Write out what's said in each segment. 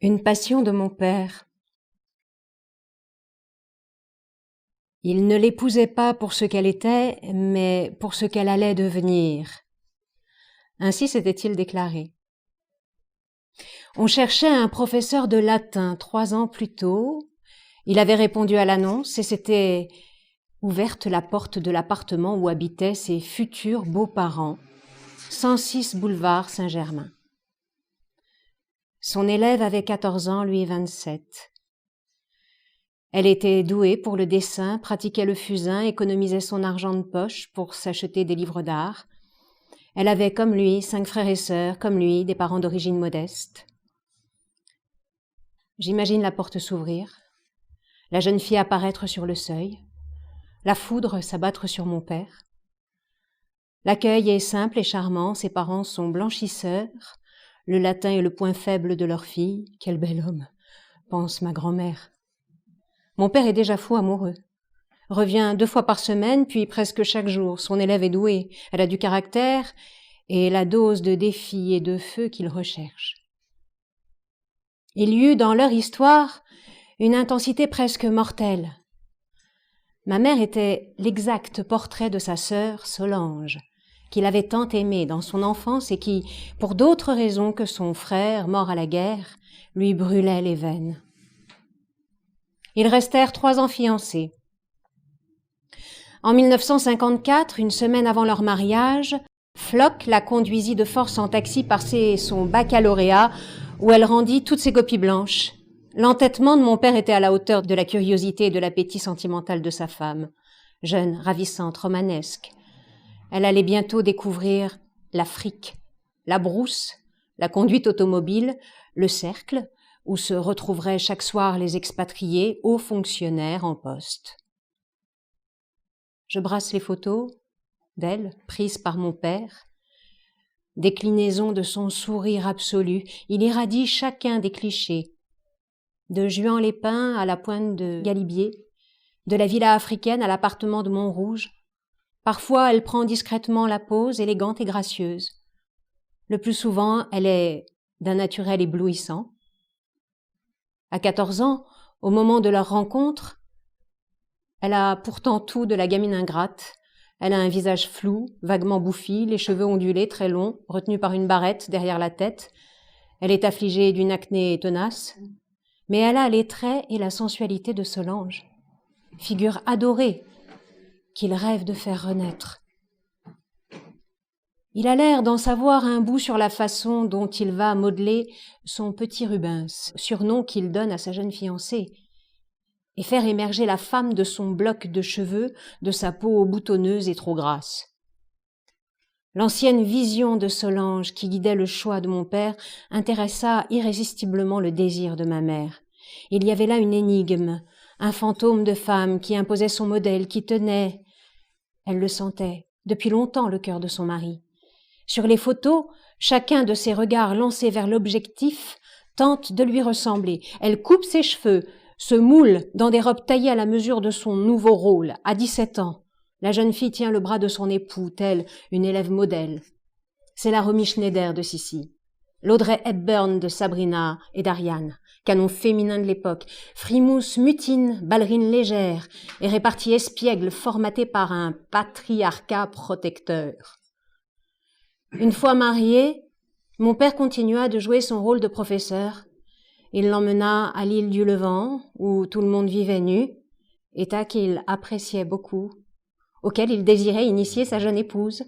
Une passion de mon père. Il ne l'épousait pas pour ce qu'elle était, mais pour ce qu'elle allait devenir. Ainsi s'était-il déclaré. On cherchait un professeur de latin 3 ans plus tôt. Il avait répondu à l'annonce et s'était ouverte la porte de l'appartement où habitaient ses futurs beaux-parents, 106 boulevard Saint-Germain. Son élève avait 14 ans, lui 27. Elle était douée pour le dessin, pratiquait le fusain, économisait son argent de poche pour s'acheter des livres d'art. Elle avait, comme lui, 5 frères et sœurs, comme lui, des parents d'origine modeste. J'imagine la porte s'ouvrir, la jeune fille apparaître sur le seuil, la foudre s'abattre sur mon père. L'accueil est simple et charmant, ses parents sont blanchisseurs, le latin est le point faible de leur fille. Quel bel homme, pense ma grand-mère. Mon père est déjà fou amoureux. Revient 2 fois par semaine, puis presque chaque jour. Son élève est douée, elle a du caractère et la dose de défi et de feu qu'il recherche. Il y eut dans leur histoire une intensité presque mortelle. Ma mère était l'exact portrait de sa sœur Solange, qu'il avait tant aimée dans son enfance et qui, pour d'autres raisons que son frère, mort à la guerre, lui brûlait les veines. Ils restèrent 3 ans fiancés. En 1954, une semaine avant leur mariage, Floch la conduisit de force en taxi passer son baccalauréat où elle rendit toutes ses copies blanches. L'entêtement de mon père était à la hauteur de la curiosité et de l'appétit sentimental de sa femme. Jeune, ravissante, romanesque. Elle allait bientôt découvrir l'Afrique, la brousse, la conduite automobile, le cercle, où se retrouveraient chaque soir les expatriés, hauts fonctionnaires en poste. Je brasse les photos d'elle, prises par mon père. Déclinaison de son sourire absolu, il irradie chacun des clichés. De Juan-les-Pins à la pointe de Galibier, de la villa africaine à l'appartement de Montrouge. Parfois, elle prend discrètement la pose, élégante et gracieuse. Le plus souvent, elle est d'un naturel éblouissant. À 14 ans, au moment de leur rencontre, elle a pourtant tout de la gamine ingrate. Elle a un visage flou, vaguement bouffi, les cheveux ondulés, très longs, retenus par une barrette derrière la tête. Elle est affligée d'une acné tenace, mais elle a les traits et la sensualité de Solange, figure adorée qu'il rêve de faire renaître. Il a l'air d'en savoir un bout sur la façon dont il va modeler son petit Rubens, surnom qu'il donne à sa jeune fiancée, et faire émerger la femme de son bloc de cheveux, de sa peau boutonneuse et trop grasse. L'ancienne vision de Solange qui guidait le choix de mon père intéressa irrésistiblement le désir de ma mère. Il y avait là une énigme, un fantôme de femme qui imposait son modèle, qui tenait, elle le sentait, depuis longtemps le cœur de son mari. Sur les photos, chacun de ses regards lancés vers l'objectif tente de lui ressembler. Elle coupe ses cheveux, se moule dans des robes taillées à la mesure de son nouveau rôle. À 17 ans, la jeune fille tient le bras de son époux, telle une élève modèle. C'est la Romy Schneider de Sissi, l'Audrey Hepburn de Sabrina et d'Ariane, canon féminin de l'époque, frimousse mutine, ballerine légère et répartie espiègle formatée par un patriarcat protecteur. Une fois marié, mon père continua de jouer son rôle de professeur. Il l'emmena à l'île du Levant, où tout le monde vivait nu, état qu'il appréciait beaucoup, auquel il désirait initier sa jeune épouse.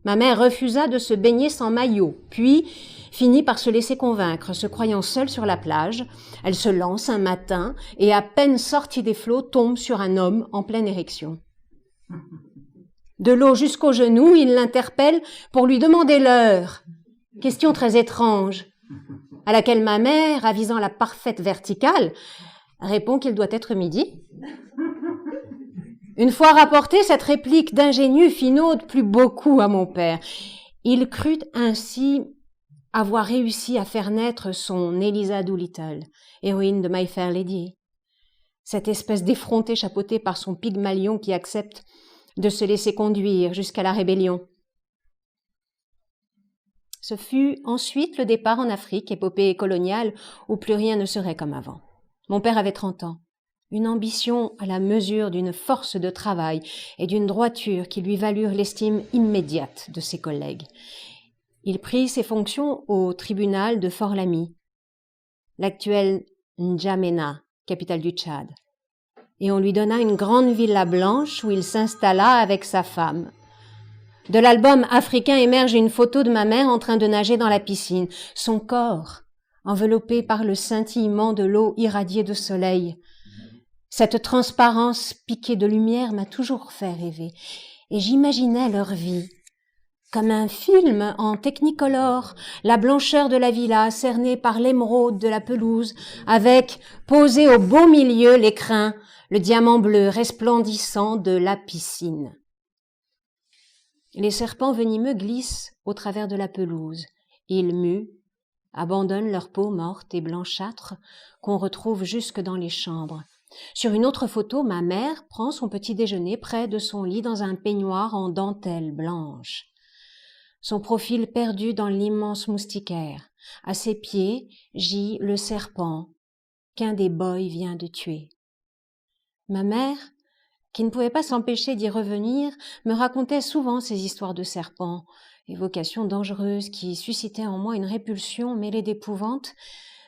Ma mère refusa de se baigner sans maillot, puis finit par se laisser convaincre. Se croyant seule sur la plage, elle se lance un matin et à peine sortie des flots, tombe sur un homme en pleine érection. De l'eau jusqu'aux genoux, il l'interpelle pour lui demander l'heure. Question très étrange, à laquelle ma mère, avisant la parfaite verticale, répond qu'il doit être midi. Une fois rapportée, cette réplique d'ingénu fit n'ôte plus beaucoup à mon père. Il crut ainsi avoir réussi à faire naître son Eliza Doolittle, héroïne de My Fair Lady. Cette espèce d'effronté chapeauté par son Pygmalion qui accepte de se laisser conduire jusqu'à la rébellion. Ce fut ensuite le départ en Afrique, épopée coloniale, où plus rien ne serait comme avant. Mon père avait 30 ans. Une ambition à la mesure d'une force de travail et d'une droiture qui lui valurent l'estime immédiate de ses collègues. Il prit ses fonctions au tribunal de Fort-Lamy, l'actuelle N'Djamena, capitale du Tchad. Et on lui donna une grande villa blanche où il s'installa avec sa femme. De l'album africain émerge une photo de ma mère en train de nager dans la piscine, son corps enveloppé par le scintillement de l'eau irradiée de soleil. Cette transparence piquée de lumière m'a toujours fait rêver, et j'imaginais leur vie comme un film en technicolor, la blancheur de la villa cernée par l'émeraude de la pelouse, avec, posé au beau milieu, l'écrin, le diamant bleu resplendissant de la piscine. Les serpents venimeux glissent au travers de la pelouse. Ils muent, abandonnent leur peau morte et blanchâtre qu'on retrouve jusque dans les chambres. Sur une autre photo, ma mère prend son petit déjeuner près de son lit dans un peignoir en dentelle blanche. Son profil perdu dans l'immense moustiquaire. À ses pieds gît le serpent qu'un des boys vient de tuer. Ma mère, qui ne pouvait pas s'empêcher d'y revenir, me racontait souvent ces histoires de serpents, évocations dangereuses qui suscitaient en moi une répulsion mêlée d'épouvante,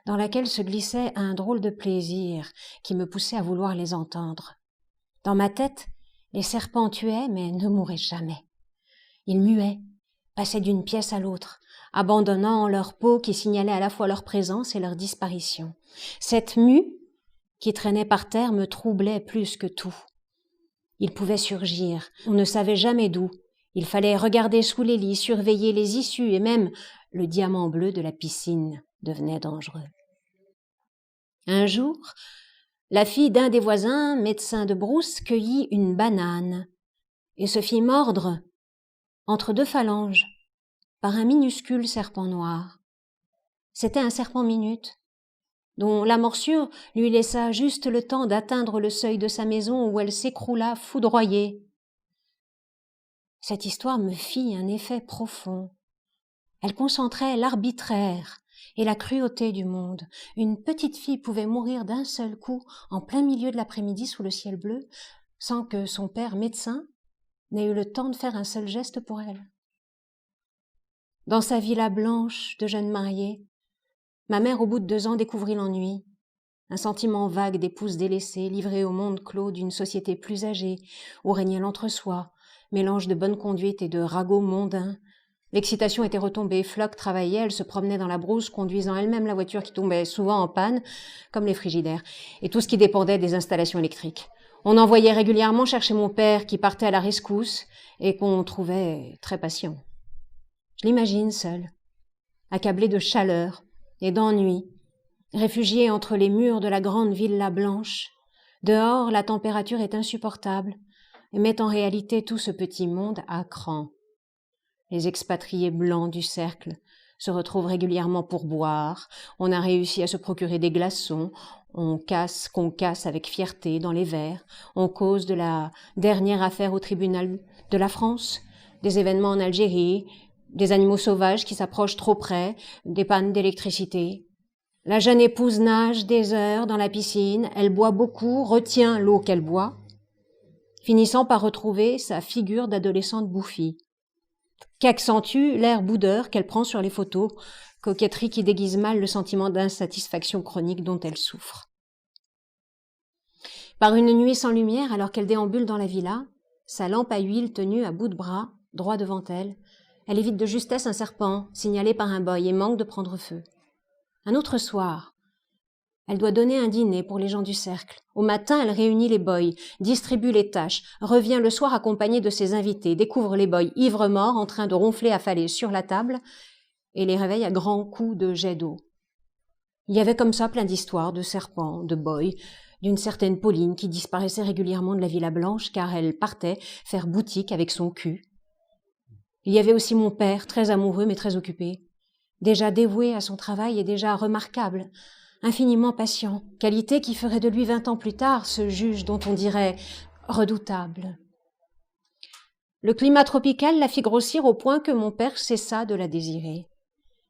dans laquelle se glissait un drôle de plaisir qui me poussait à vouloir les entendre. Dans ma tête, les serpents tuaient mais ne mouraient jamais. Ils muaient, passaient d'une pièce à l'autre, abandonnant leur peau qui signalait à la fois leur présence et leur disparition. Cette mue qui traînait par terre me troublait plus que tout. Ils pouvaient surgir, on ne savait jamais d'où. Il fallait regarder sous les lits, surveiller les issues et même le diamant bleu de la piscine devenait dangereux. Un jour, la fille d'un des voisins, médecin de brousse, cueillit une banane et se fit mordre entre deux phalanges par un minuscule serpent noir. C'était un serpent minute, dont la morsure lui laissa juste le temps d'atteindre le seuil de sa maison où elle s'écroula foudroyée. Cette histoire me fit un effet profond. Elle concentrait l'arbitraire et la cruauté du monde. Une petite fille pouvait mourir d'un seul coup en plein milieu de l'après-midi sous le ciel bleu, sans que son père médecin n'ait eu le temps de faire un seul geste pour elle. Dans sa villa blanche de jeune mariée, ma mère, au bout de 2 ans, découvrit l'ennui, un sentiment vague d'épouse délaissée, livrée au monde clos d'une société plus âgée, où régnait l'entre-soi, mélange de bonne conduite et de ragots mondains. L'excitation était retombée, Flock travaillait, elle se promenait dans la brousse, conduisant elle-même la voiture qui tombait souvent en panne, comme les frigidaires, et tout ce qui dépendait des installations électriques. On envoyait régulièrement chercher mon père qui partait à la rescousse et qu'on trouvait très patient. Je l'imagine seul, accablé de chaleur et d'ennui, réfugié entre les murs de la grande villa blanche. Dehors, la température est insupportable et met en réalité tout ce petit monde à cran. Les expatriés blancs du cercle se retrouvent régulièrement pour boire. On a réussi à se procurer des glaçons. On casse qu'on casse avec fierté dans les verres. On cause de la dernière affaire au tribunal de la France, des événements en Algérie, des animaux sauvages qui s'approchent trop près, des pannes d'électricité. La jeune épouse nage des heures dans la piscine. Elle boit beaucoup, retient l'eau qu'elle boit, finissant par retrouver sa figure d'adolescente bouffie, qu'accentue l'air boudeur qu'elle prend sur les photos, coquetterie qui déguise mal le sentiment d'insatisfaction chronique dont elle souffre. Par une nuit sans lumière, alors qu'elle déambule dans la villa, sa lampe à huile tenue à bout de bras, droit devant elle, elle évite de justesse un serpent signalé par un boy et manque de prendre feu. Un autre soir, elle doit donner un dîner pour les gens du cercle. Au matin, elle réunit les boys, distribue les tâches, revient le soir accompagnée de ses invités, découvre les boys ivres morts en train de ronfler affalés sur la table et les réveille à grands coups de jet d'eau. Il y avait comme ça plein d'histoires de serpents, de boys, d'une certaine Pauline qui disparaissait régulièrement de la Villa Blanche car elle partait faire boutique avec son cul. Il y avait aussi mon père, très amoureux mais très occupé, déjà dévoué à son travail et déjà remarquable, infiniment patient, qualité qui ferait de lui 20 ans plus tard ce juge dont on dirait redoutable. Le climat tropical la fit grossir au point que mon père cessa de la désirer.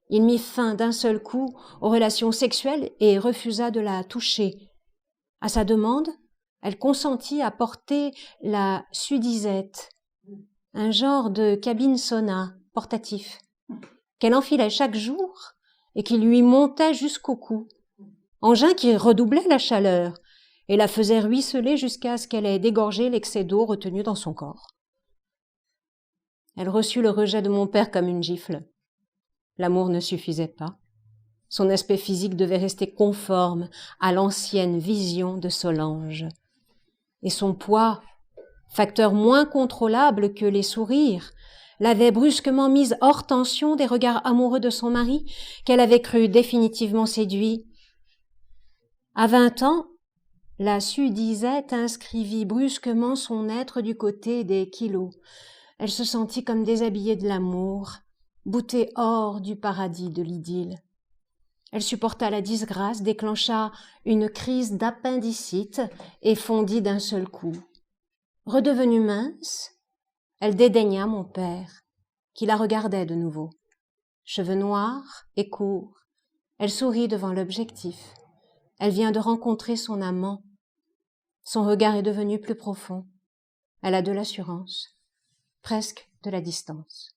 Il mit fin d'un seul coup aux relations sexuelles et refusa de la toucher. À sa demande, elle consentit à porter la sudisette, un genre de cabine-sauna portatif, qu'elle enfilait chaque jour et qui lui montait jusqu'au cou, engin qui redoublait la chaleur et la faisait ruisseler jusqu'à ce qu'elle ait dégorgé l'excès d'eau retenu dans son corps. Elle reçut le rejet de mon père comme une gifle. L'amour ne suffisait pas. Son aspect physique devait rester conforme à l'ancienne vision de Solange. Et son poids, facteur moins contrôlable que les sourires, l'avait brusquement mise hors tension des regards amoureux de son mari, qu'elle avait cru définitivement séduit. À 20 ans, la sudisette inscrivit brusquement son être du côté des kilos. Elle se sentit comme déshabillée de l'amour, boutée hors du paradis de l'idylle. Elle supporta la disgrâce, déclencha une crise d'appendicite et fondit d'un seul coup. Redevenue mince, elle dédaigna mon père, qui la regardait de nouveau. Cheveux noirs et courts, elle sourit devant l'objectif. Elle vient de rencontrer son amant. Son regard est devenu plus profond. Elle a de l'assurance, presque de la distance.